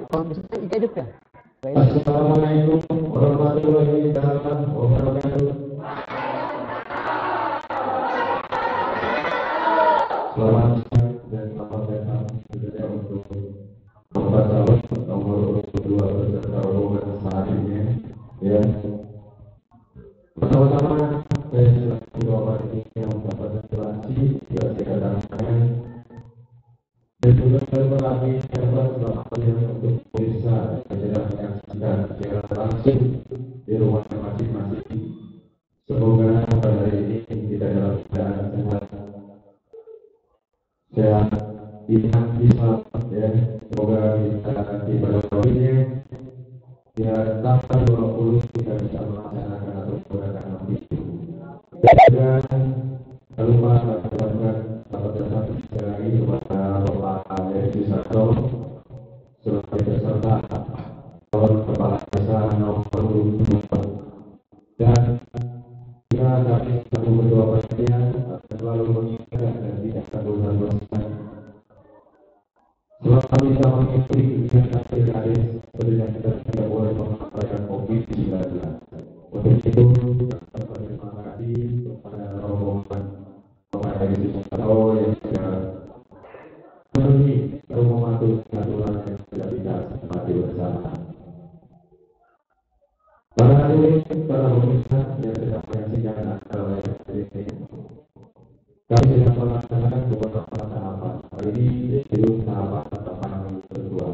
Kalau bisa hidup ya. Assalamualaikum warahmatullahi wabarakatuh. Selamat siang dan selamat datang untuk Bapak calon nomor 2 beserta rombongan selanjutnya. Ya. Pertama-tama saya selaku Bapak ini yang mendapat relasi yang dikatakan dan juga berlagi dapat selamatnya untuk bisa menyaksikan secara langsung di rumah masing-masing. Semoga pada hari ini kita dalam keadaan sehat, iman Islam, ya. Semoga kita nanti pada waktunya ya tanggal 20 kita bisa melaksanakan atau menggunakan itu. Dan jangan lupa mendapatkan selamat datang sekali lagi kepada Bapak Heri Susanto sebagai peserta calon kepala desa nomor 2. Dan kita kami selalu berdoa padanya akan selalu mengingat dan tidak akan bosan-bosan selama kita mengikuti kegiatan pilkades seperti yang kita tidak boleh mengabaikan COVID-19. Untuk itu kita berterima kasih kepada rombongan Bapak Heri Susanto yang sudah memenuhi atau mematuhi aturan yang sudah kita sepakati bersama. Para hadirin, para pemirsa yang sedang menyaksikan acara ini, kami sedang melaksanakan beberapa tahapan. Kali ini yaitu tahapan kedua.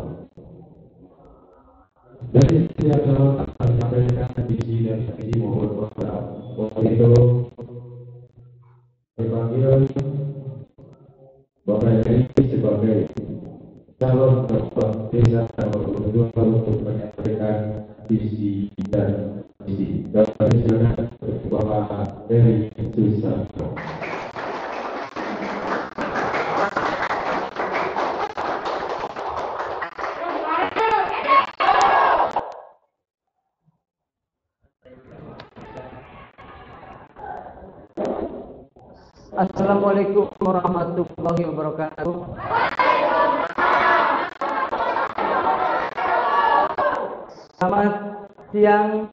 Dari setiap calon akan disampaikan visi dan misi maupun program. Untuk itu, dipanggil Bapak Heri sebagai calon kepala desa nomor 2 untuk menyampaikan visi dan misi. Bapak silakan Bapak Heri Susanto. Assalamualaikum warahmatullahi wabarakatuh. Selamat siang.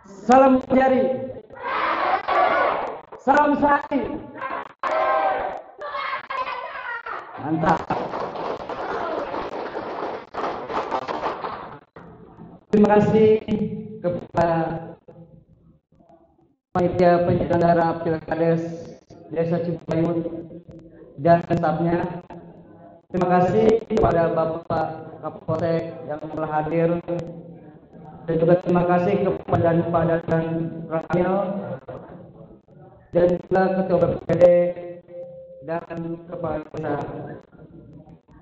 Salam jari. Salam sari. Mantap. Terima kasih kepada panitia penyelenggara Pilkades Desa Cipayung dan stafnya. Terima kasih kepada Bapak Kapolsek yang telah hadir, dan juga terima kasih kepada Pak dan Ramil dan juga Ketua BPD dan Kepala Desa,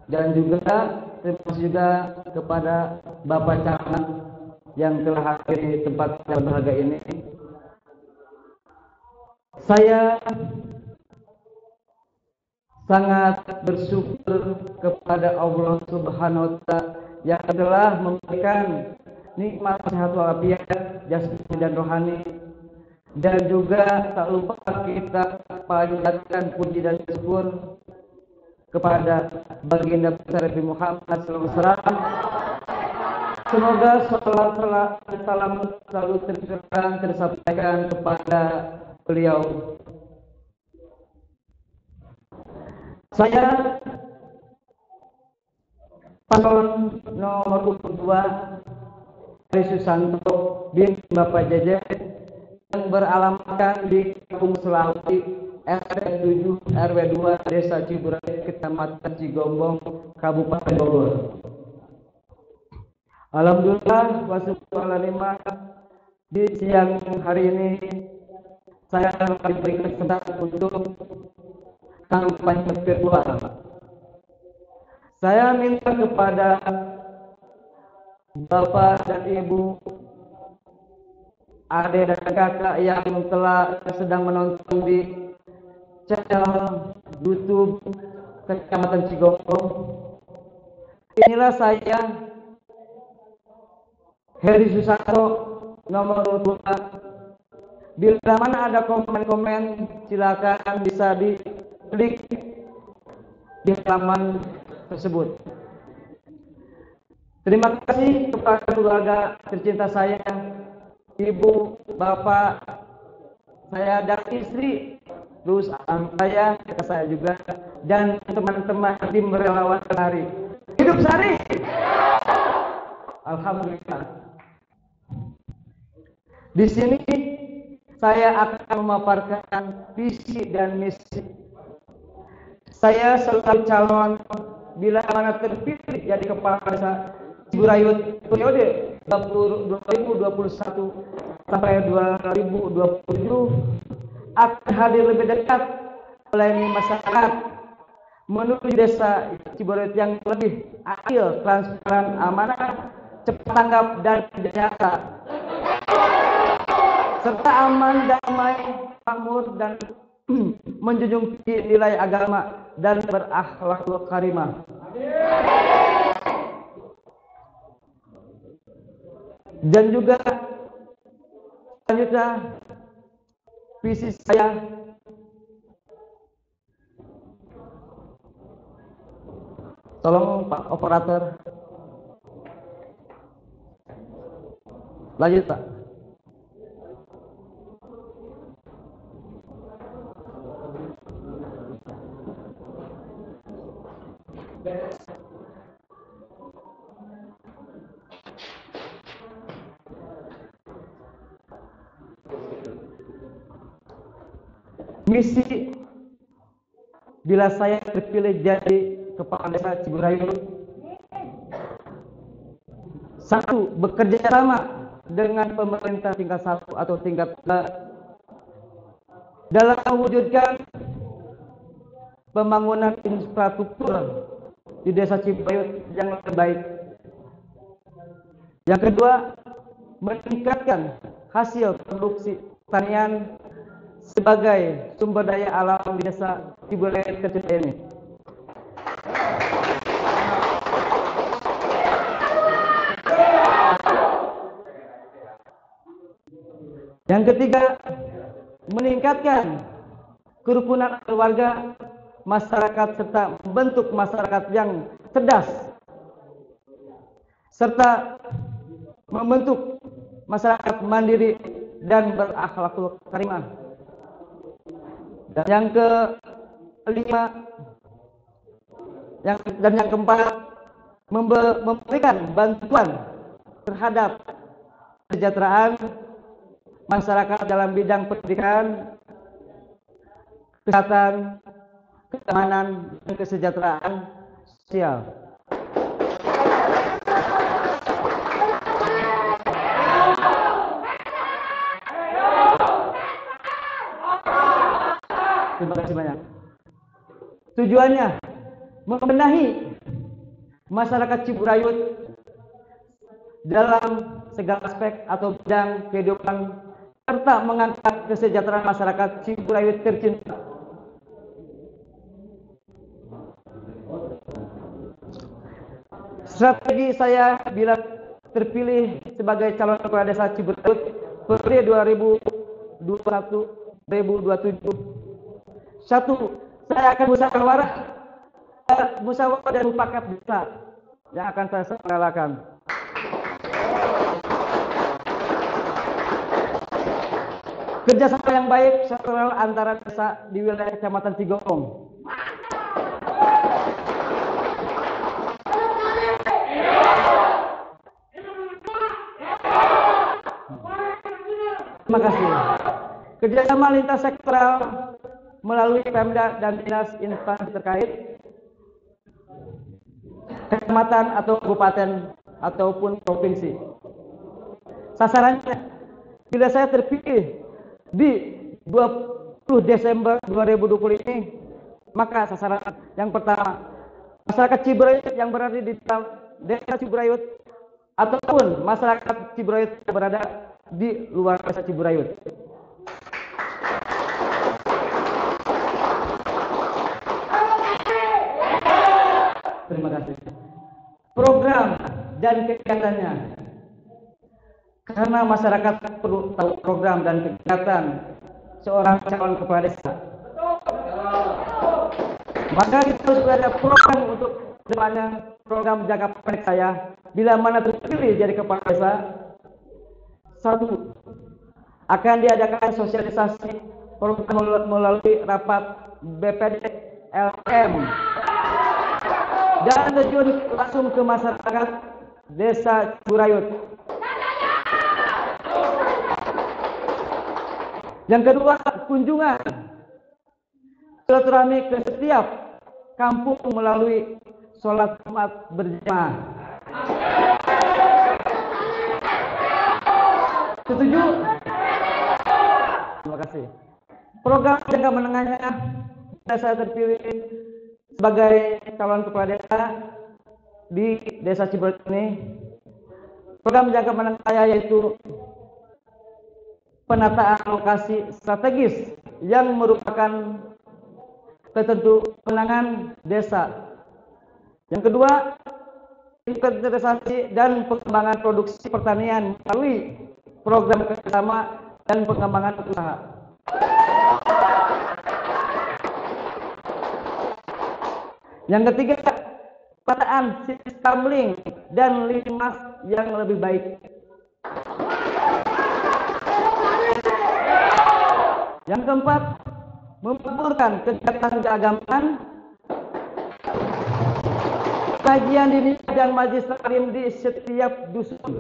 dan juga terima kasih juga kepada Bapak Camat yang telah hadir di tempat yang berharga ini. Saya sangat bersyukur kepada Allah Subhanahu wa Ta'ala yang telah memberikan nikmat sehat walafiat jasmani dan rohani, dan juga tak lupa kita panjatkan puji dan syukur kepada baginda besar Nabi Muhammad SAW. Semoga salam selalu tersampaikan kepada beliau. Saya paslon nomor 2 Heri Susanto bin Bapak Jeje yang beralamatkan di Kampung Selawi RT 7 RW 2 Desa Ciburai Kecamatan Cigombong Kabupaten Bogor. Alhamdulillah wassalamualaikum. Di siang hari ini saya akan diberi kesempatan untuk kampanye virtual. Saya minta kepada Bapak dan Ibu, adik dan kakak yang telah sedang menonton di channel YouTube Kecamatan Cigombong. Inilah saya, Heri Susanto nomor 2. Bila mana ada komen-komen, silakan bisa diklik di halaman tersebut. Terima kasih kepada keluarga tercinta saya, ibu, bapak, saya dan istri, terus saya, kakak saya juga, dan teman-teman tim relawan Sari. Hidup Sari! Alhamdulillah. Di sini saya akan memaparkan visi dan misi. Saya selalu calon bila mana terpilih jadi kepala desa Ciburayut periode 2021 sampai 2027 akan hadir lebih dekat melayani masyarakat menuju desa Ciburayut yang lebih adil, transparan, amanah, cepat tanggap dan nyata, serta aman, damai, makmur dan menjunjung tinggi nilai agama dan berakhlak karimah. Dan juga selanjutnya visi saya tolong Pak Operator lanjut Pak. Misi bila saya terpilih jadi kepala desa Ciburayut, satu, bekerja sama dengan pemerintah tingkat 1 atau tingkat 2 dalam mewujudkan pembangunan infrastruktur di desa Ciburayut yang lebih baik. Yang kedua, meningkatkan hasil produksi pertanian sebagai sumber daya alam di desa Ciburayut kecil ini. Yang ketiga, meningkatkan kerukunan keluarga masyarakat serta membentuk masyarakat yang cerdas serta membentuk masyarakat mandiri dan berakhlak karimah. Dan yang kelima dan yang keempat, memberikan bantuan terhadap kesejahteraan masyarakat dalam bidang pendidikan, kesehatan, keamanan, dan kesejahteraan sosial. Terima kasih banyak. Tujuannya membenahi masyarakat Ciburayut dalam segala aspek atau bidang kehidupan serta mengangkat kesejahteraan masyarakat Ciburayut tercinta. Strategi saya bila terpilih sebagai calon kepala desa Ciburayut periode 2021-2027. Satu, saya akan musyawarah dan mufakat desa yang akan saya selenggarakan. Kerjasama yang baik sektoral antara desa di wilayah Kecamatan Cigong. Terima kasih. Kerjasama lintas sektoral melalui Pemda dan dinas instansi terkait, kecamatan atau kabupaten ataupun provinsi. Sasarannya, bila saya terpilih di 20 Desember 2020 ini, maka sasaran yang pertama, masyarakat Ciburayut yang berada di desa Ciburayut ataupun masyarakat Ciburayut yang berada di luar desa Ciburayut. Terima kasih. Program dan kegiatannya, karena masyarakat perlu tahu program dan kegiatan seorang calon kepala desa. Maka kita harus ada program untuk depannya program jangka pendek saya bila mana terpilih jadi kepala desa. Satu, akan diadakan sosialisasi program melalui rapat BPD LM dan terjun langsung ke masyarakat Desa Ciburayut. Yang kedua, kunjungan silaturahmi ke setiap kampung melalui sholat Jumat berjamaah. Setuju? Terima kasih. Program jangka menengahnya saya terpilih sebagai calon kepala desa di Desa Ciburayut ini. Program jangka menengah saya yaitu penataan lokasi strategis yang merupakan tertentu penanganan desa. Yang kedua, inventarisasi dan pengembangan produksi pertanian melalui program kerjasama dan pengembangan usaha. Yang ketiga, penataan sistem link dan limas yang lebih baik. Yang keempat, memperlukan kegiatan keagamaan, kajian dini dan majelis taklim di setiap dusun.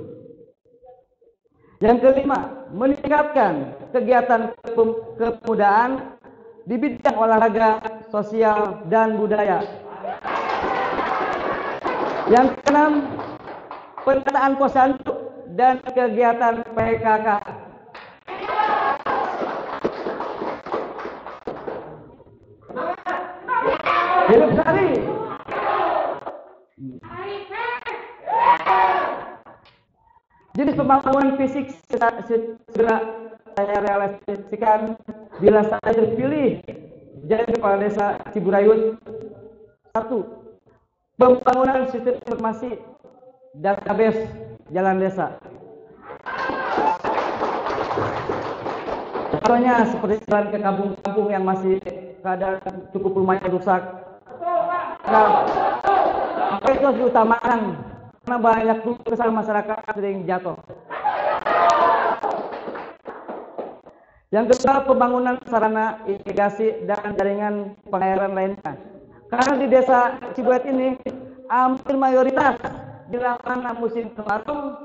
Yang kelima, meningkatkan kegiatan kepemudaan di bidang olahraga, sosial, dan budaya. Yang keenam, penataan posyandu dan kegiatan PKK. Hidup sehari. Jenis pembangunan fisik segera saya realisasikan bila saya terpilih jadi kepala desa Ciburayut. Satu, pembangunan sistem informasi database jalan desa. Contohnya seperti jalan ke kampung-kampung yang masih keadaan cukup lumayan rusak. Nah, itu harus diutamakan karena banyak kesalahan masyarakat sering jatuh. Yang kedua, pembangunan sarana irigasi dan jaringan pengairan lainnya. Karena di desa Ciburayut ini hampir mayoritas bila mana musim kemarau,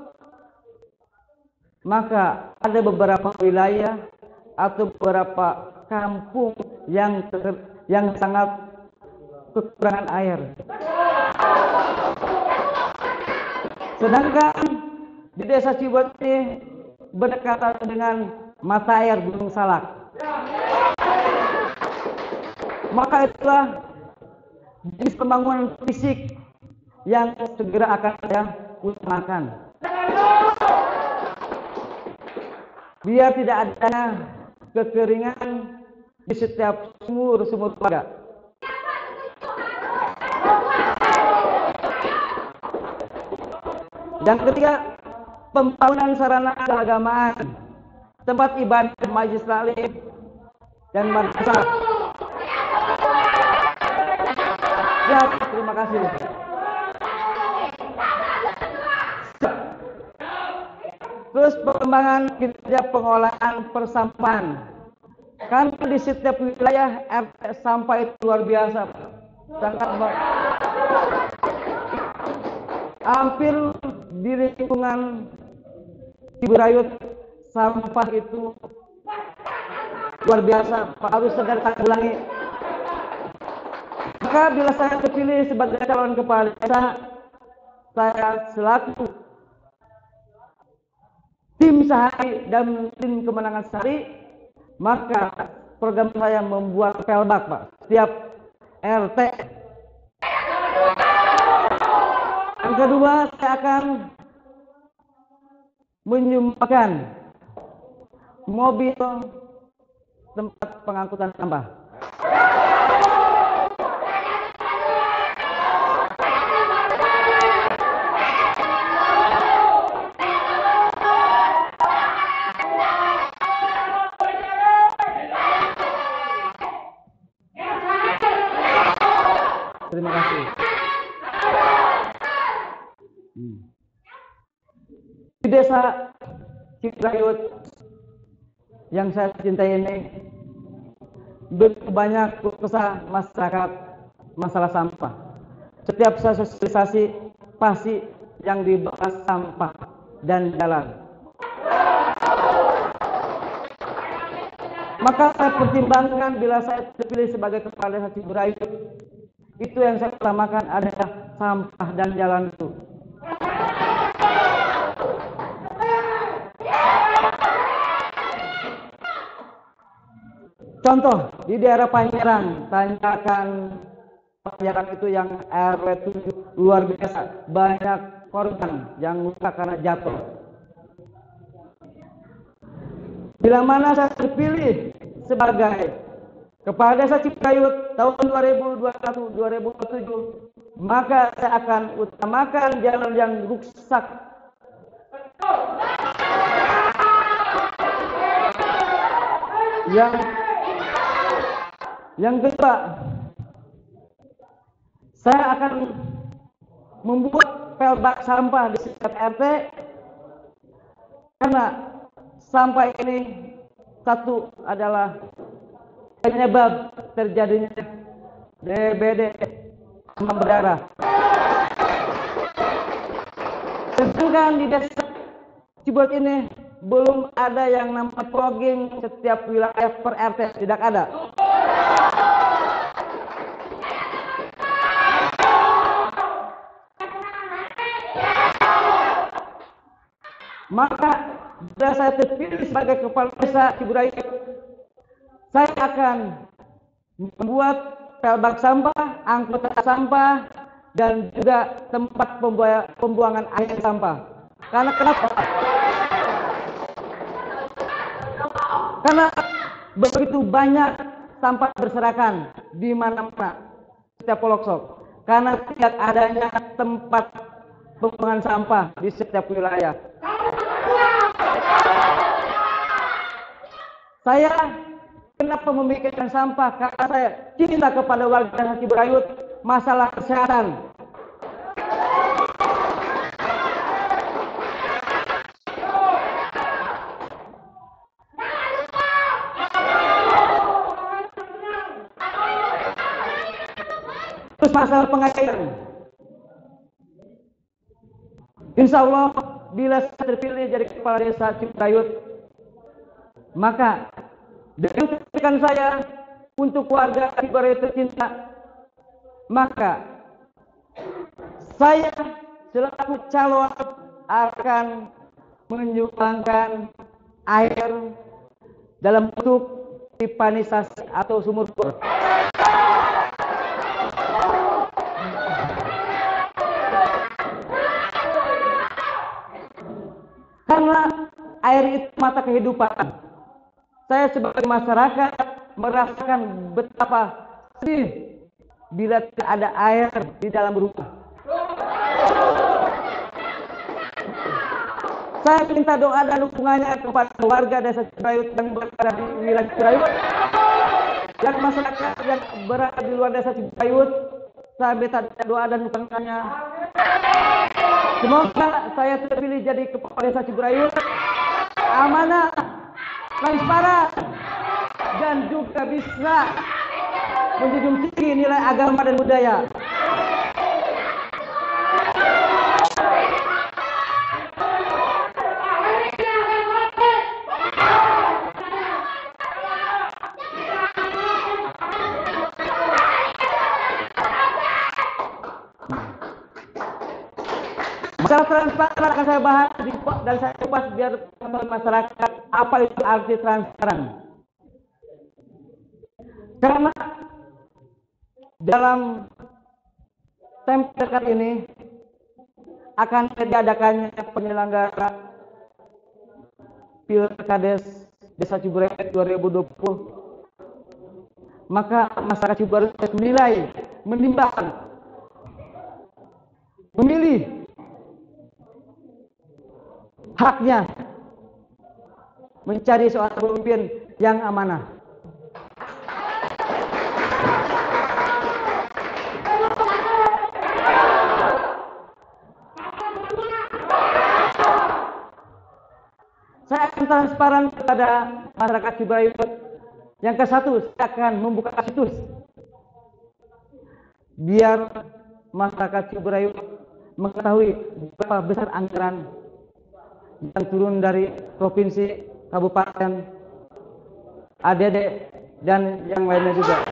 maka ada beberapa wilayah atau beberapa kampung yang sangat kekurangan air. Sedangkan di desa Ciburayut ini berdekatan dengan mata air Gunung Salak. Maka itulah jenis pembangunan fisik yang segera akan saya utamakan. Biar tidak adanya kekeringan di setiap sumur-sumur warga. Yang ketiga, pembangunan sarana keagamaan, tempat ibadah, majelis taklim, dan madrasah. Ya, terima kasih. Terus pengembangan kinerja pengolahan persampahan. Karena di setiap wilayah RT sampah itu luar biasa, sangat hampir di lingkungan Ciburayut sampah itu luar biasa, harus segera tanggulangi. Maka bila saya terpilih sebagai calon kepala desa, saya selaku tim sehari dan tim kemenangan sehari, maka program saya membuat pelbak, Pak, setiap RT. Yang kedua, saya akan menyumbangkan mobil tempat pengangkutan sampah. Terima kasih. Di desa Cibrayut yang saya cintai ini begitu banyak kesah masyarakat masalah sampah. Setiap saya sosialisasi pasti yang dibahas sampah dan jalan. Maka saya pertimbangkan bila saya terpilih sebagai kepala desa Cibrayut, itu yang saya utamakan adalah sampah dan jalan itu. Contoh di daerah Panjerang, tanjakan Panjerang itu yang RW 7 luar biasa, banyak korban yang luka karena jatuh. Bila mana saya terpilih sebagai kepala desa Cibrayut tahun 2021-2027, maka saya akan utamakan jalan yang rusak. Yang kedua, saya akan membuat pelbak sampah di setiap RT, karena sampah ini satu adalah penyebab terjadinya DBD, demam berdarah. Sedangkan di desa Cibrayut ini belum ada yang namanya fogging setiap wilayah per RT, tidak ada. Maka bila saya terpilih sebagai kepala desa Cibrayut, saya akan membuat pelbak sampah, angkutan sampah, dan juga tempat pembuangan akhir sampah. Karena kenapa? Karena begitu banyak sampah berserakan di mana-mana, setiap pelosok. Karena tidak adanya tempat pembuangan sampah di setiap wilayah. Saya kenapa memikirkan sampah? Karena saya cinta kepada warga Cibrayut, masalah kesehatan. Terus masalah pengairan. Insya Allah bila saya terpilih jadi kepala desa Cibrayut, maka dengan keinginan saya untuk warga Cibrayut tercinta, maka saya selaku calon akan menyumbangkan air dalam bentuk pipanisasi atau sumur bor. Karena air itu mata kehidupan. Saya sebagai masyarakat merasakan betapa sedih bila tidak ada air di dalam rumah. Saya minta doa dan dukungannya kepada warga desa Cibrayut yang berada di wilayah Cibrayut, dan masyarakat yang berada di luar desa Cibrayut. Saya minta doa dan dukungannya. Semoga saya terpilih jadi kepala desa Cibrayut, amanah, transparan, dan juga bisa menjunjung tinggi nilai agama dan budaya. Masalah transparan akan saya bahas dan saya kupas biar masyarakat apa itu arti transparan. Karena dalam tempo dekat ini akan diadakannya penyelenggara Pilkades Desa Cibrayut 2020. Maka masyarakat Cibrayut menilai, menimbang, memilih haknya mencari seorang pemimpin yang amanah. transparan kepada masyarakat Ciberayut. Yang ke satu, saya akan membuka situs biar masyarakat Ciberayut mengetahui berapa besar anggaran yang turun dari provinsi, kabupaten, ADD, dan yang lainnya juga.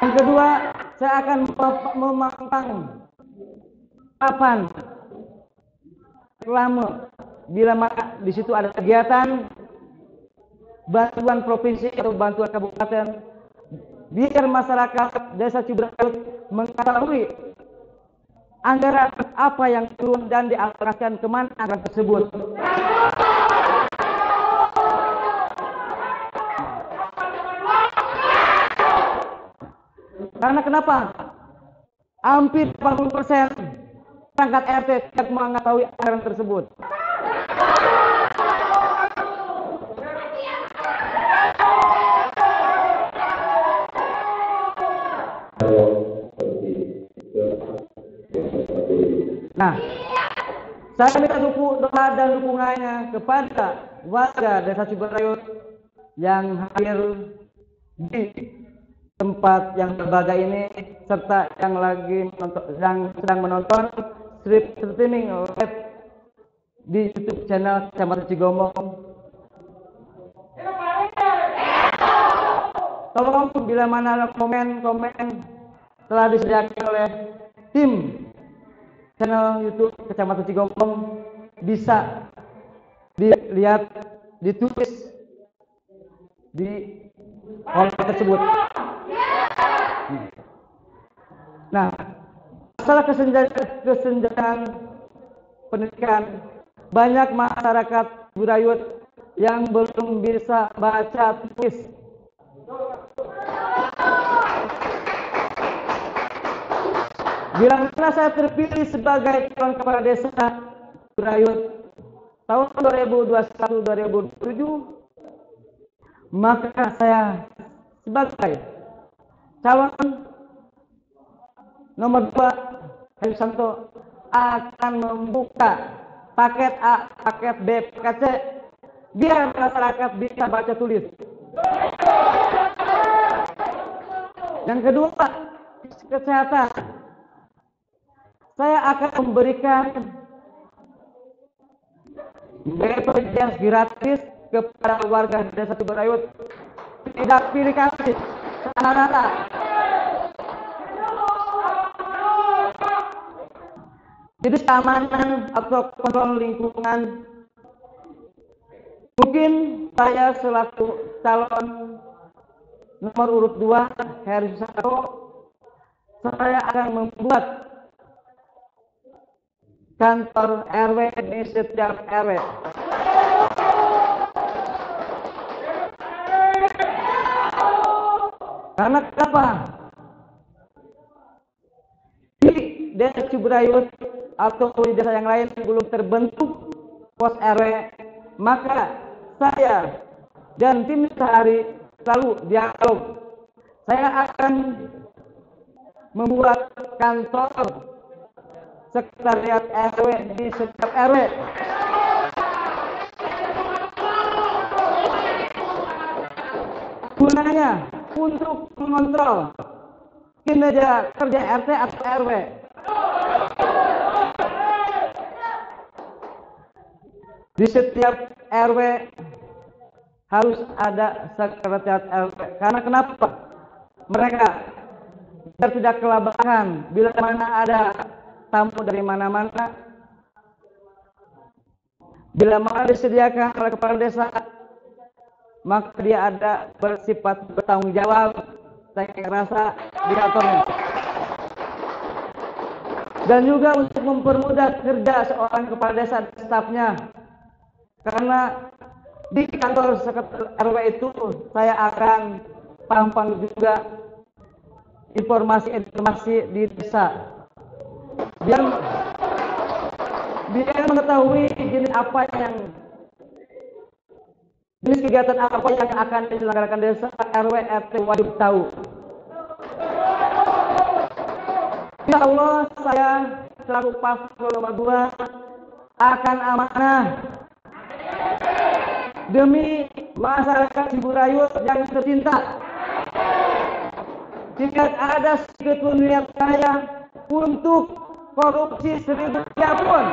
Yang kedua, saya akan memampang kapan, lama, bila mana di situ ada kegiatan bantuan provinsi atau bantuan kabupaten, biar masyarakat desa Ciberayut mengetahui anggaran apa yang turun dan dialokasikan kemana anggaran tersebut. Karena kenapa? Hampir 80% perangkat RT tidak mengetahui anggaran tersebut. Nah, saya minta doa dan dukungannya kepada warga desa Ciberayut yang hadir di tempat yang berbahagia ini, serta yang sedang menonton streaming live di YouTube channel Kecamatan Cigombong. Tolong bila mana ada komen telah disediakan oleh tim channel YouTube Kecamatan Cigombong, bisa dilihat, ditulis di kolom tersebut. Nah, masalah kesenjangan pendidikan, banyak masyarakat Ciberayut yang belum bisa baca tulis. Bila mana saya terpilih sebagai calon kepala desa Ciberayut tahun 2021-2027, maka saya sebagai calon nomor 2 Heri Santo akan membuka paket A, paket B, paket C, biar masyarakat bisa baca tulis. Yang kedua, kesehatan. Saya akan memberikan BPJS gratis kepada warga desa Ciberayut. Tidak pilih kasih, sama rata. Jadi keamanan atau kontrol lingkungan, mungkin saya selaku calon nomor urut 2 Heri Santo, saya akan membuat kantor RW di setiap RW. Karena kenapa? Di desa Ciberayut atau di desa yang lain belum terbentuk pos RW, maka saya dan tim sehari selalu dialog. Saya akan membuat kantor sekretariat RW di setiap RW. Gunanya untuk mengontrol kinerja kerja RT atau RW. Di setiap RW harus ada sekretariat RW. Karena kenapa? Mereka biar tidak kelabakan bila mana ada tamu dari mana-mana. Bila mana disediakan oleh kepala desa, maka dia ada bersifat bertanggung jawab. Saya rasa di kantornya. Dan juga untuk mempermudah kerja seorang kepala desa dan stafnya. Karena di kantor sekretariat RW itu saya akan pampang juga informasi di desa. Biar mengetahui jenis kegiatan apa yang akan diselenggarakan desa, RW RT wajib tahu. Ya Allah, saya selaku paslon nomor 2 akan amanah demi masyarakat Ciburayut yang tercinta. Tidak ada sedikit pun niat saya untuk korupsi seribu pun.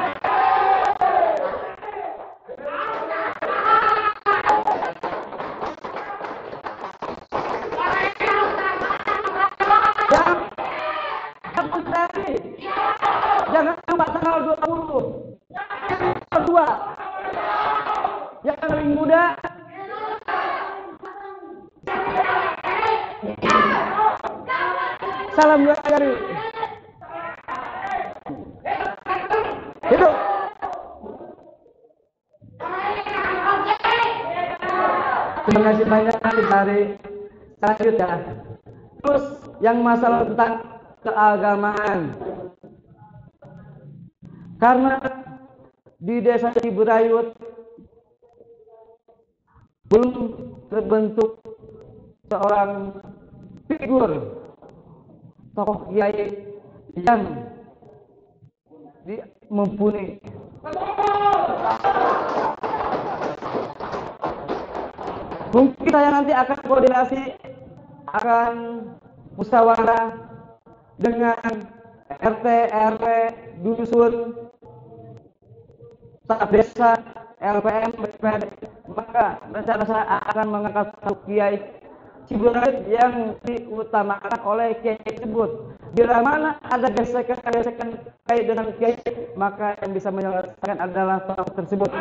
Jangan lupa tanggal 20 kedua yang paling muda salam dua jari itu. Terima kasih banyak dari selanjutnya. Terus yang masalah tentang keagamaan, karena di desa Ciburayut belum terbentuk seorang figur tokoh kiai yang mumpuni. Mungkin saya nanti akan koordinasi, akan musyawarah dengan RT, RW, dusun, staf desa, LPM, BPD. Maka rencana saya akan mengangkat satu kiai Ciburayut yang diutamakan oleh kiai tersebut. Bila mana ada gesekan kiai dengan kiai, maka yang bisa menyelesaikan adalah tokoh tersebut.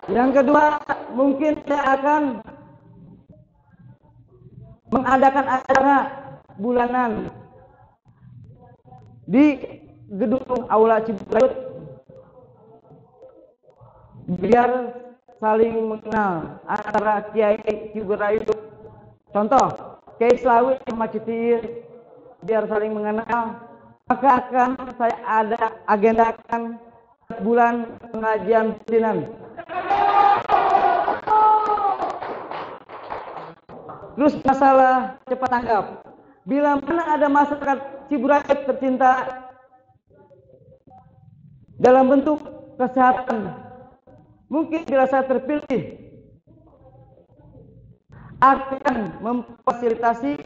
Yang kedua, mungkin saya akan mengadakan acara bulanan di gedung Aula Ciburayut biar saling mengenal antara kiai Ciburayut. Contoh, Kiai Slawi sama Citir, biar saling mengenal. Maka akan saya agendakan bulan pengajian rutinan. Terus masalah cepat tanggap. Bila mana ada masyarakat Ciburayut tercinta dalam bentuk kesehatan, mungkin bila saya terpilih akan memfasilitasi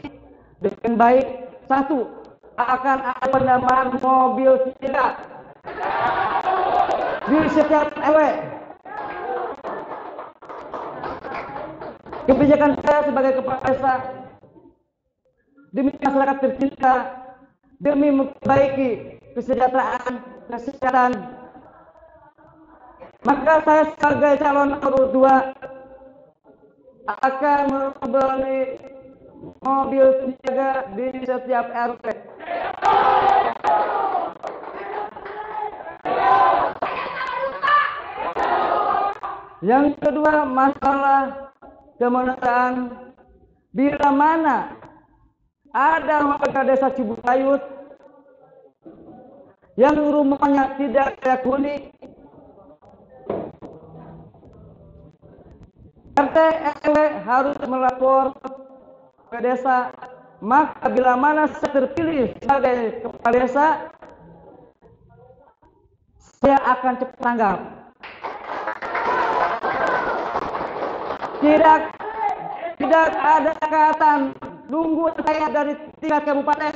dengan baik. Satu, akan ada penambahan mobil siaga di setiap RW. Kebijakan saya sebagai kepala desa demi masyarakat tercinta, demi memperbaiki kesejahteraan kesehatan, maka saya sebagai calon nomor 2 akan membeli mobil siaga di setiap RW. Yang kedua, masalah kemenangan. Bila mana ada warga desa Ciburayut yang rumahnya tidak layak huni, RT RW harus melapor ke desa. Maka bila mana saya terpilih sebagai kepala desa, saya akan cepat tanggap. Tidak ada kaitan nunggu saya dari 3 kabupaten.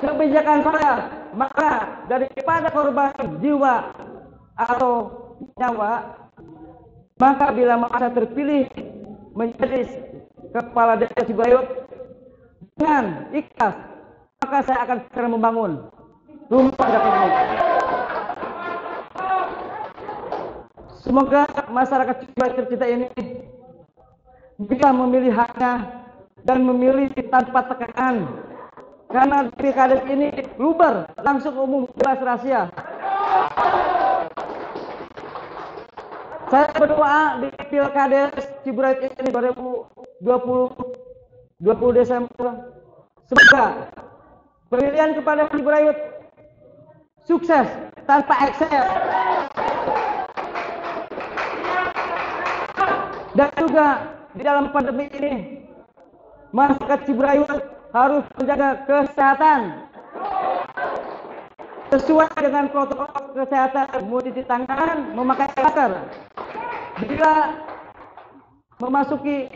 Kebijakan saya, maka daripada korban jiwa atau nyawa, maka bila masa terpilih menjadi kepala desa Ciburayut dengan ikhlas, maka saya akan segera membangun rumah dapur. Semoga masyarakat Ciburayut tercinta ini bisa memilih haknya dan memilih tanpa tekanan, karena pilkades ini luber, langsung umum, bebas rahasia. Saya berdoa di pilkades Ciburayut ini 20 Desember, semoga pemilihan kepada Ciburayut sukses tanpa ekses. Dan juga di dalam pandemi ini masyarakat Ciberayut harus menjaga kesehatan sesuai dengan protokol kesehatan, mencuci tangan, memakai masker. Bila memasuki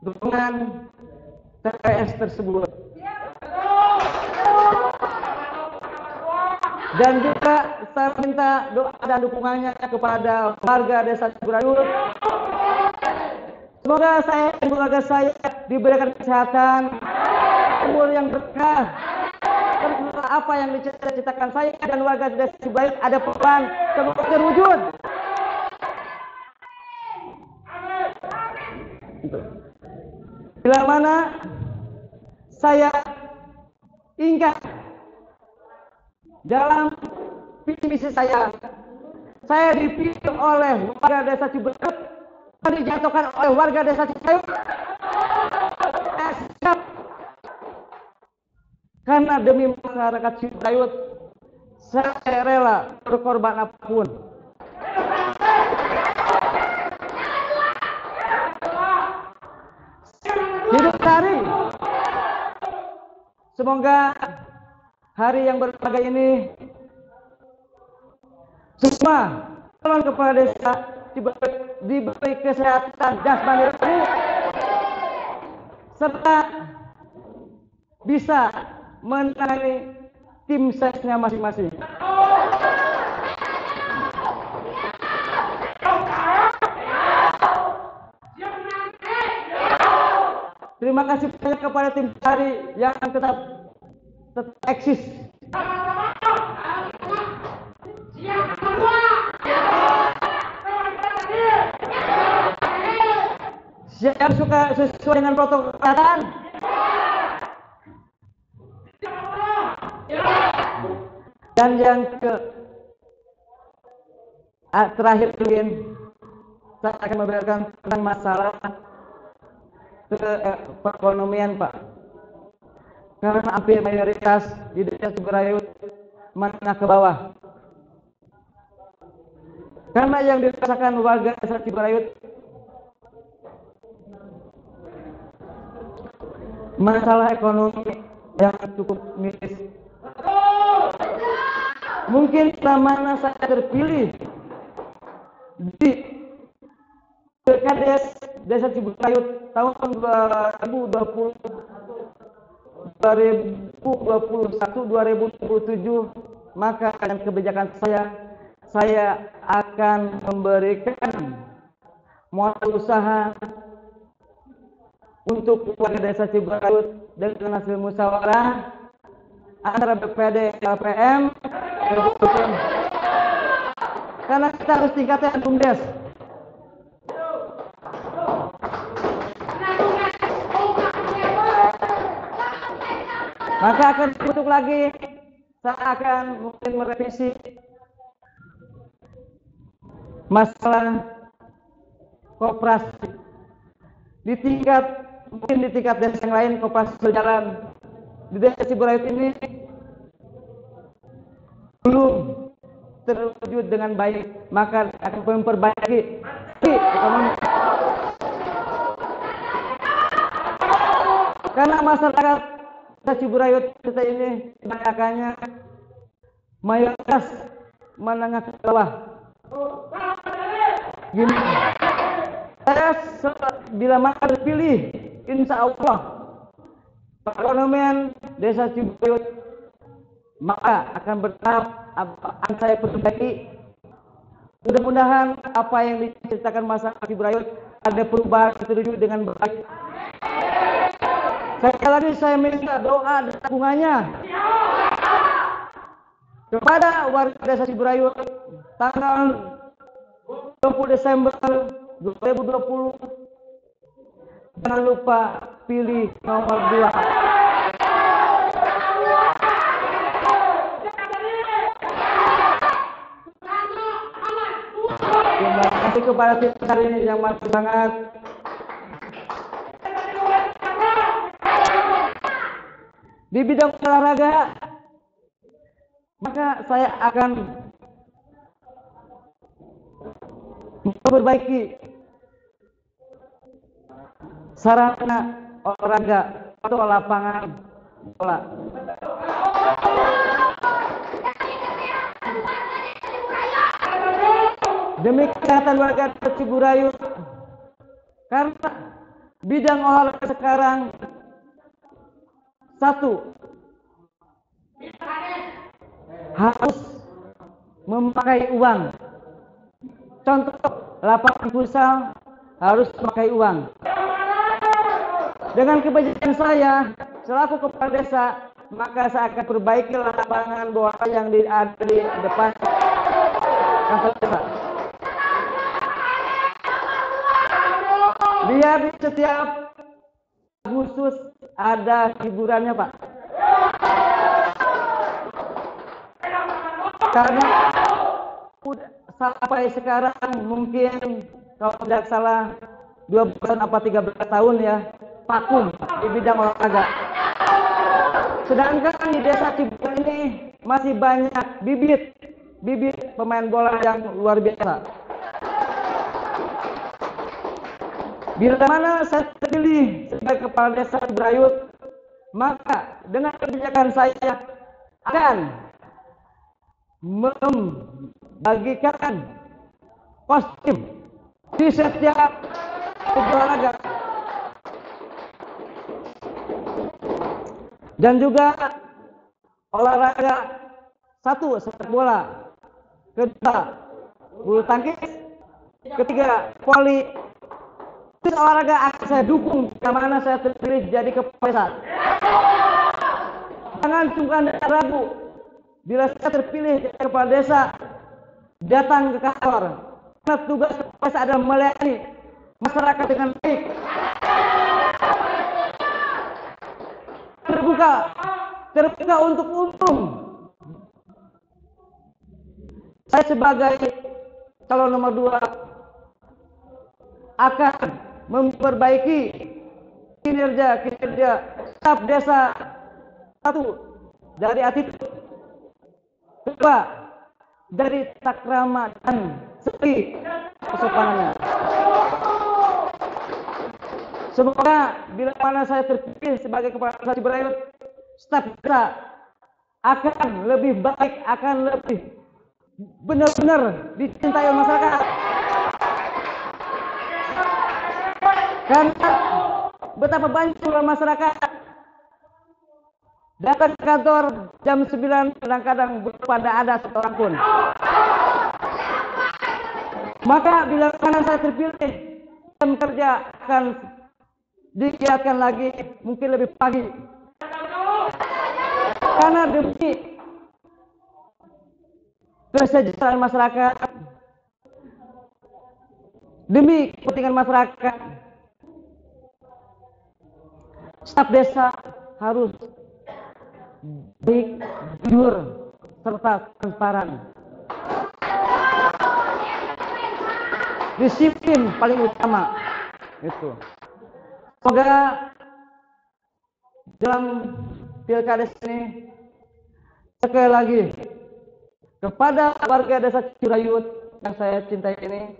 ruangan TPS tersebut. Dan juga saya minta doa dan dukungannya kepada warga desa Ciberayut. Semoga saya dan keluarga saya diberikan kesehatan, umur yang berkah, dan apa yang dicita-citakan saya dan warga desa Ciberayut ada peluang semoga terwujud. Bila mana saya ingat dalam visi misi saya dipilih oleh warga desa Ciberayut, dijatuhkan oleh warga desa Ciberayut. Siap, karena demi masyarakat Ciberayut saya rela berkorban apapun. Hidup hari, semoga hari yang berbahagia ini semua calon kepala desa diberi kesehatan jasmani rohani serta bisa menangani tim sesnya masing-masing. Terima kasih banyak kepada tim cari yang tetap eksis. Yang suka sesuai dengan protokol kesehatan. Dan yang terakhir mungkin saya akan memberikan tentang masalah perekonomian, Pak. Karena hampir mayoritas di desa Ciberayut menengah ke bawah. Karena yang dirasakan warga desa Ciberayut masalah ekonomi yang cukup miris. Mungkin selama saya terpilih di Pilkades Desa Ciberayut tahun 2021-2027, maka dengan kebijakan saya akan memberikan modal usaha untuk warga desa Ciberayut dengan hasil musyawarah antara BPD dan LPM, karena kita harus tingkatkan BUMDes. Maka akan dibentuk lagi, saya akan mungkin merevisi masalah koperasi mungkin di tingkat desa yang lain koperasi berjalan. Di desa Ciberayut ini belum terwujud dengan baik, maka akan memperbaiki ekonomi. Karena masyarakat desa Ciberayut kita ini kebanyakannya mayoritas menengah ke bawah. Gini, saya bila mana terpilih, insya Allah perekonomian desa Ciberayut maka akan bertahap akan saya perbaiki. Mudah-mudahan apa yang diceritakan masyarakat Ciberayut ada perubahan terwujud dengan baik. Sekali lagi saya minta doa dan dukungannya kepada warga desa Ciberayut tanggal 20 Desember 2020. Jangan lupa pilih nomor 2. Terima kasih kepada tim hari ini yang masih sangat di bidang olahraga. Maka saya akan memperbaiki sarana olahraga atau lapangan bola. Demi kesehatan warga Ciburayu, karena bidang olahraga sekarang satu harus memakai uang. Contoh, lapangan futsal harus memakai uang. Dengan kebijakan saya selaku kepala desa, maka saya akan perbaiki lapangan bola yang ada di depan kantor desa. Biar di setiap Agustus ada hiburannya, Pak. Karena sampai sekarang mungkin kalau tidak salah 12 apa 13 tahun ya vakum di bidang olahraga. Sedangkan di desa Ciburayu ini masih banyak bibit pemain bola yang luar biasa. Bila mana saya terpilih sebagai kepala desa Ciburayu, maka dengan kebijakan saya akan membagikan kostum di setiap olahraga dan juga olahraga satu sepak bola, kedua bulu tangkis, ketiga voli. Itu olahraga akan saya dukung mana saya terpilih jadi kepala desa. Jangan sungkan dan ragu. Bila saya terpilih jadi kepala desa, datang ke kantor. Karena tugas kepala desa adalah melayani masyarakat dengan baik, terbuka untuk umum. Saya sebagai calon nomor 2 akan memperbaiki kinerja staf desa. Satu, dari attitude. Kedua, dari takrama dan segi kesopanannya. Semoga bila mana saya terpilih sebagai kepala desa Ciburayu, staf desa akan lebih baik, akan lebih benar-benar dicintai oleh masyarakat. Karena betapa banyak masyarakat datang ke kantor jam 9, kadang-kadang belum ada seorang pun. Maka bila mana saya terpilih, jam kerja akan digiatkan lagi, mungkin lebih pagi. Karena demi kesejahteraan masyarakat, demi kepentingan masyarakat, staf desa harus baik, jujur, serta transparan. Disiplin paling utama itu. Semoga dalam pilkada ini sekali lagi kepada warga desa Ciburayu yang saya cintai ini,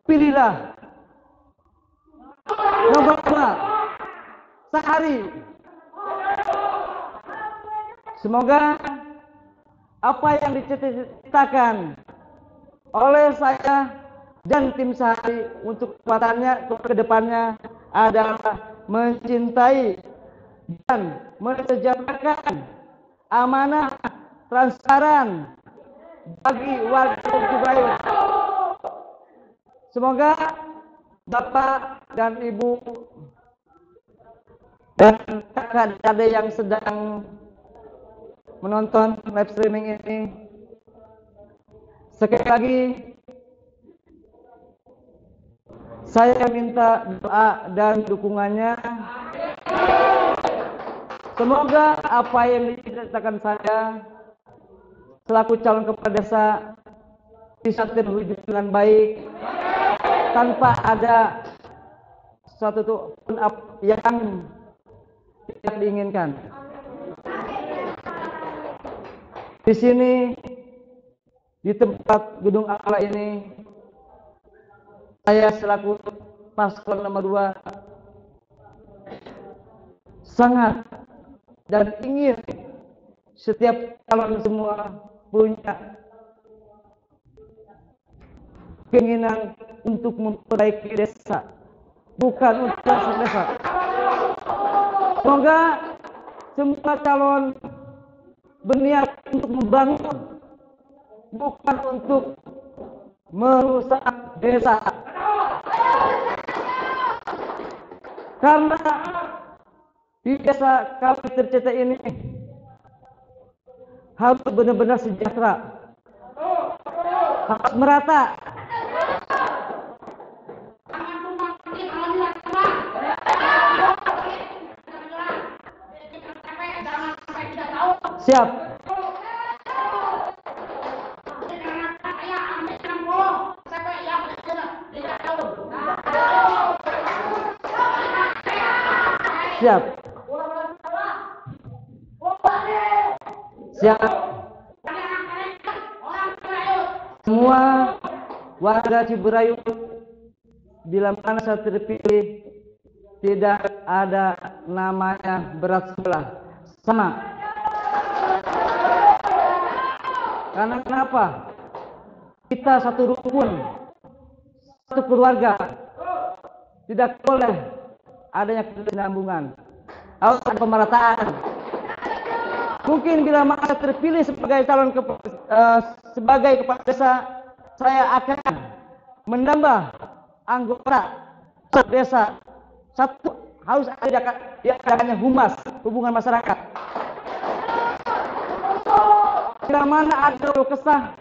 pilihlah nomor 2 sehari. Semoga apa yang dicita-citakan oleh saya dan tim sehari untuk kedepannya adalah mencintai dan mensejahterakan, amanah, transparan bagi warga Ciburayu. Semoga Bapak dan Ibu dan kakak dan adik yang sedang menonton live streaming ini, sekali lagi saya minta doa dan dukungannya. Semoga apa yang diceritakan saya selaku calon kepala desa bisa terwujud dengan baik, tanpa ada suatu yang tidak diinginkan. Di sini, di tempat gedung aula ini, saya selaku paslon nomor 2 sangat dan ingin setiap calon semua punya keinginan untuk memperbaiki desa, bukan untuk desa. Semoga semua calon berniat untuk membangun, bukan untuk merusak desa. Karena di desa kami tercipta ini harus benar-benar sejahtera, harus merata. Siap. Siap. Siap. Semua warga Ciberayut bila mana saya terpilih tidak ada namanya berat sebelah, sama. Karena kenapa? Kita satu rukun, satu keluarga, tidak boleh adanya kesinambungan, harus ada pemerataan. Mungkin bila mana terpilih sebagai calon sebagai kepala desa, saya akan menambah anggota desa. Satu, harus ada humas, hubungan masyarakat. Bila mana ada kesah,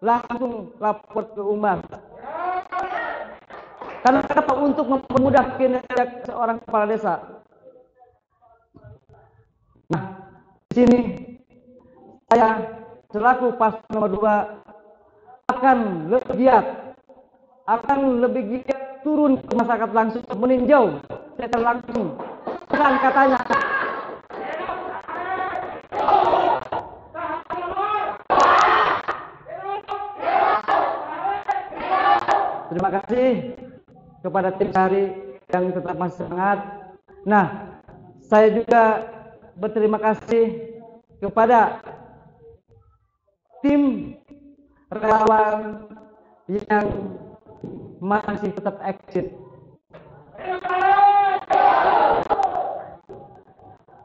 langsung lapor ke humas. Karena apa? Untuk mempermudah kinerja seorang kepala desa. Nah, di sini saya selaku paslon nomor 2 akan lebih giat turun ke masyarakat langsung, meninjau secara langsung, bukan katanya. Terima kasih kepada tim Sari yang tetap masih semangat. Nah, saya juga berterima kasih kepada tim relawan yang masih tetap eksis.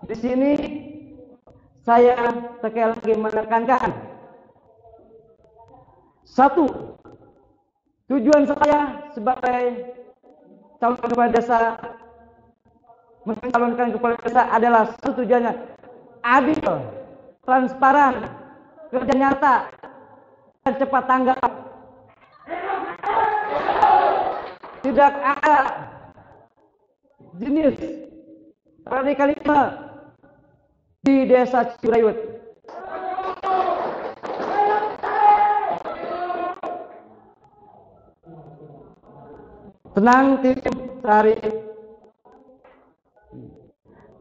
Di sini saya sekali lagi menekankan, satu, tujuan saya sebagai calon kepala desa, mencalonkan kepala desa adalah satu tujuannya adil, transparan, kerja nyata, dan cepat tanggap. Tidak ada jenis radikalisme di desa Ciberayut. Tenang tim Sari,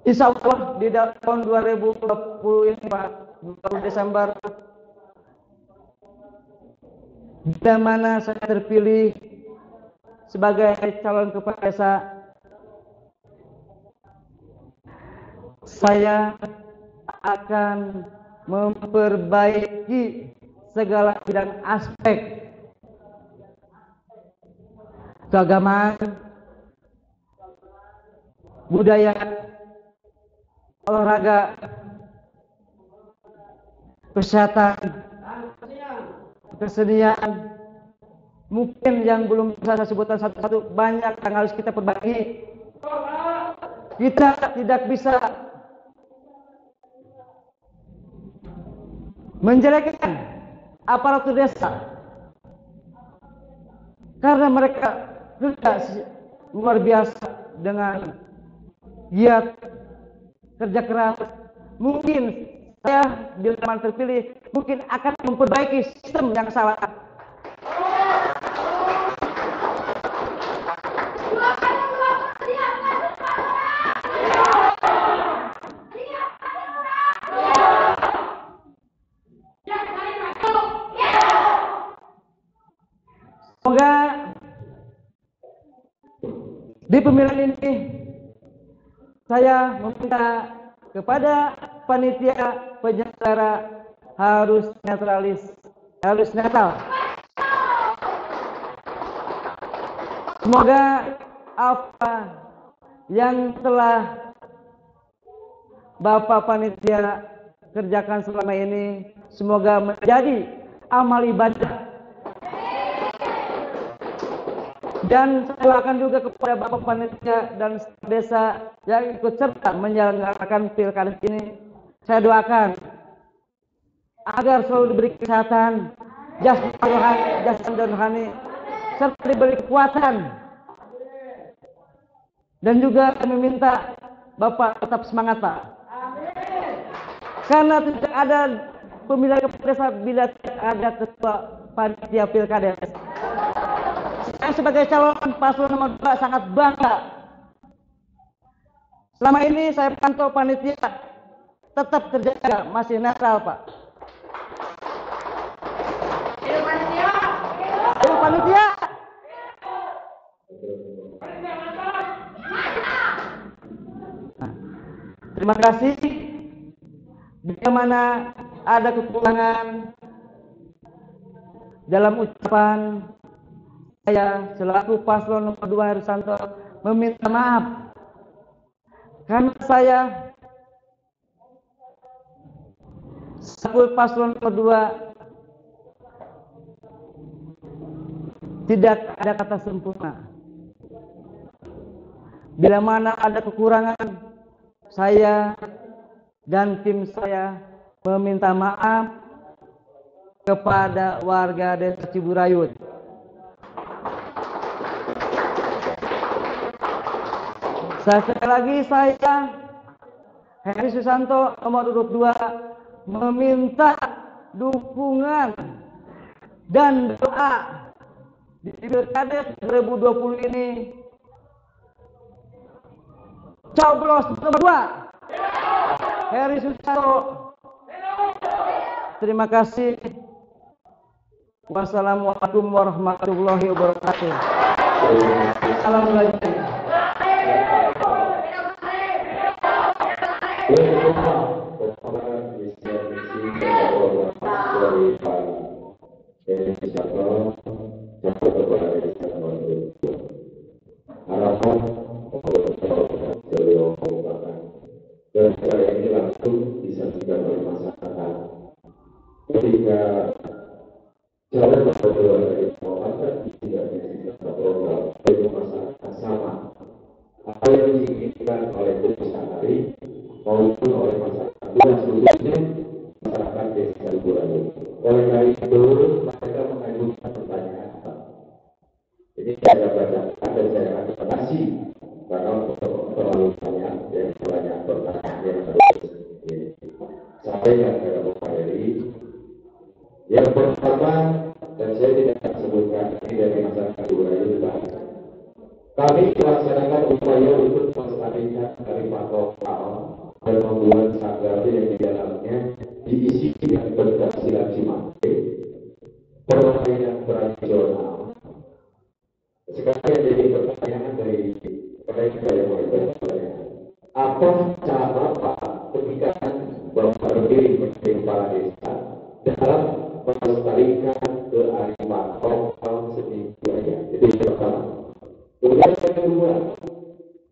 insya Allah di tahun 2020 ini Pak, 20 Desember, bila mana saya terpilih sebagai calon kepala desa, saya akan memperbaiki segala bidang aspek keagamaan, budaya, olahraga, kesehatan, kesenian. Mungkin yang belum bisa saya sebutkan satu-satu, banyak yang harus kita perbaiki. Kita tidak bisa menjelekkan aparatur desa, karena mereka luar biasa dengan giat kerja keras. Mungkin saya bila mana terpilih mungkin akan memperbaiki sistem yang salah. Semoga di pemilihan ini saya meminta kepada panitia penyelenggara harus netral. Semoga apa yang telah Bapak panitia kerjakan selama ini semoga menjadi amal ibadah. Dan saya doakan juga kepada Bapak panitia dan desa yang ikut serta menyelenggarakan pilkada ini. Saya doakan agar selalu diberi kesehatan, jasmani dan rohani, serta diberi kekuatan. Dan juga kami minta Bapak tetap semangat, Pak. Karena tidak ada pemilihan kepala desa bila tidak ada ketua panitia pilkada. Saya sebagai calon paslon nomor 2 sangat bangga. Selama ini saya pantau panitia tetap terjaga, masih netral, Pak. Ayo panitia. Nah, terima kasih. Bila mana ada kekurangan dalam ucapan, saya selaku paslon nomor 2 Herisanto meminta maaf karena saya selaku paslon nomor 2 tidak ada kata sempurna. Bila mana ada kekurangan, saya dan tim saya meminta maaf kepada warga Desa Ciburayut. Sekali lagi saya, Heri Susanto nomor urut 2, meminta dukungan dan doa di Pilkada 2020 ini. Coblos nomor 2, Heri Susanto. Terima kasih. Wassalamualaikum warahmatullahi wabarakatuh. Assalamualaikum. Dan secara ini langsung disaksikan oleh masyarakat. Ketika calon ketua dari masyarakat tidak disaksikan program bagi masyarakat sama, apa yang diinginkan oleh Pusatari maupun oleh masyarakat luas khususnya masyarakat desa Ciburayut. Oleh karena itu mereka mengajukan pertanyaan. Jadi saya bacakan dan saya akan kasih karena terlalu banyak yang pertanyaan yang harus saya yang kepada Bapak Heri. Yang pertama, dan saya tidak sebutkan ini dari masyarakat Ciburayut, kami melaksanakan upaya untuk melestarikan kearifan lokal dan membuat sagari yang di dalamnya diisi dengan pencaksilat Cimande, permainan tradisional. Sekarang yang jadi pertanyaan dari mereka yang bertanya, apa cara Pak ketika Bapak berdiri menjadi kepala desa dalam melestarikan kearifan lokal seni budaya? Itu yang pertama. Kemudian yang kedua,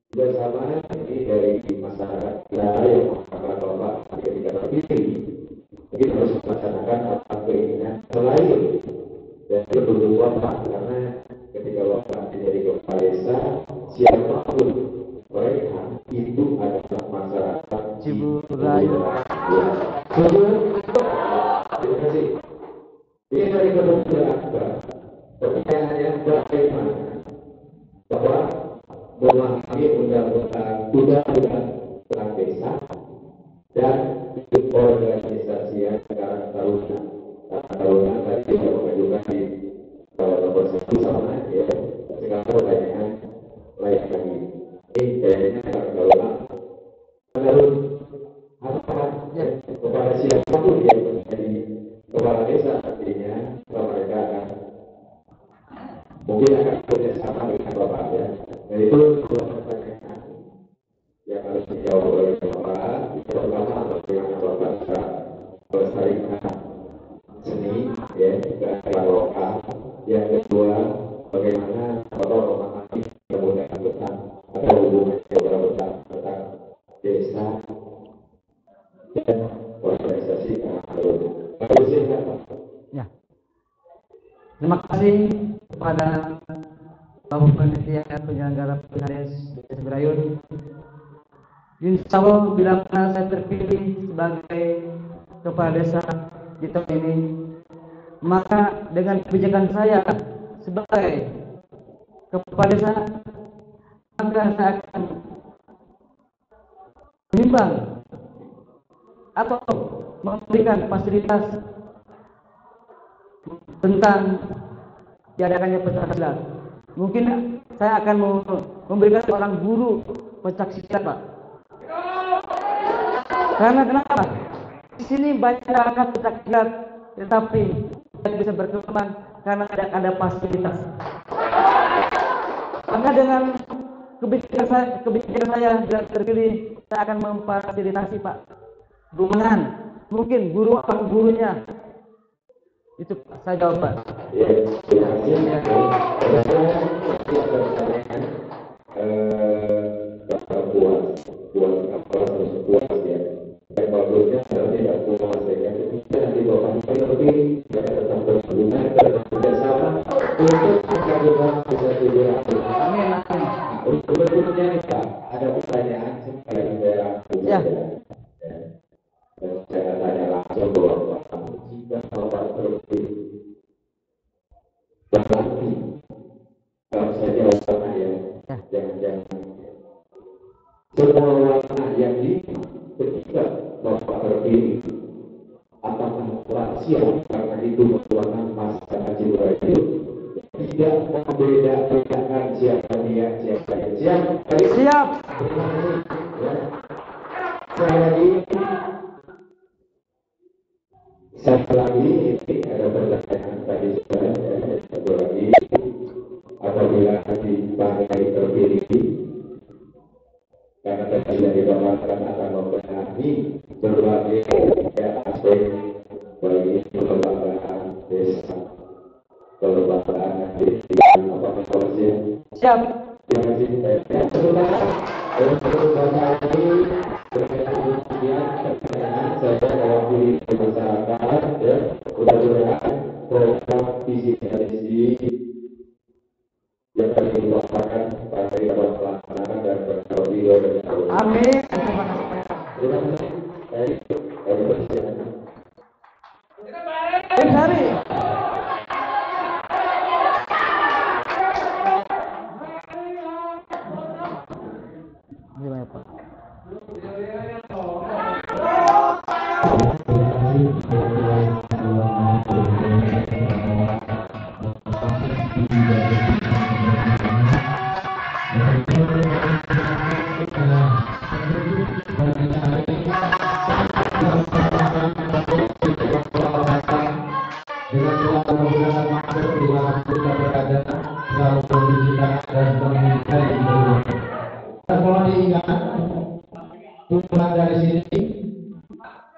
juga sama ini dari masyarakat kita yang mengatakan Bapak ketika berdiri mungkin harus melaksanakan apa keinginan selain dan betul Bapak, karena ketika Bapak menjadi kepala desa siapapun mereka itu adalah masyarakat Ciburayut. Terima kasih. Ini dari kedua pertanyaan yang bagaimana bahwa memahami undang-undang tentang desa dan organisasi sekarang tahunan tadi sudah mengajukan di nomor 1 sama ya. Sekarang pertanyaan lain lagi. Ini kayaknya tahunan menurut harapan kepada siapapun yang menjadi kepala desa artinya mereka akan mungkin akan bekerjasama dengan Bapak ya. Dan itu dua pertanyaan yang harus kearifan lokal. Yang kedua, bagaimana tokoh memahami kemudahan besar atau hubungan yang besar tentang desa dan organisasi keamanan. Ya. Terima kasih kepada Bapak Panitia Penyelenggara Pilkades Desa Ciberayut. Insya Allah bila mana saya terpilih sebagai kepala desa di tahun ini, maka dengan kebijakan saya sebagai kepala desa, maka saya akan menyumbang atau memberikan fasilitas tentang diadakannya pencaksilat. Mungkin saya akan memberikan seorang guru pencaksilat, Pak. Karena kenapa? Di sini banyak anak pencaksilat, tetapi tidak bisa berkembang karena ada fasilitas. Maka dengan kebijakan saya bila terpilih, saya akan memfasilitasi, Pak, ruangan, mungkin guru atau gurunya. Itu saya jawab, Pak. Ya, terima kasih. Puas harus puas ya. Yang bagusnya adalah tidak puas ya. Kita nanti bawa lebih, ya tetap bersama, bekerjasama untuk melakukan bisa tujuan. Amin. Untuk berikutnya nih Pak, ada pertanyaan dari daerah. Ya. Saya tanya langsung bahwa jika Bapak terpilih berarti kalau saja warna ya, jangan semua warna yang di ketika Bapak terpilih apakah rahasia karena itu warna masyarakat Ciberayut itu tidak membeda-bedakan siapa dia, siapa yang siap. Saya ini satu lagi ini ada pertanyaan tadi satu lagi apabila dipakai terpilih karena tadi dari Bapak akan membenahi berbagai aspek bagi kelembagaan desa, kelembagaan pendidikan apa polisi. Siap. Terima kasih. Bapak ini kemudian pertanyaan saya mewakili masyarakat ya, mudah-mudahan program visi misi yang akan dilaksanakan pada pelaksanaan dan berkoordinasi dengan Amin. terima kasih. Dari persiapan. Hari. Gimana, Pak? Pulang dari sini,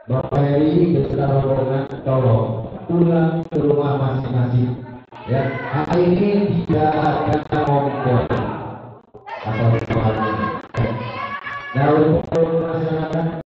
Bapak Heri beserta rombongan tolong pulang ke rumah masing-masing. Ya, hari ini tidak ada ngomong atau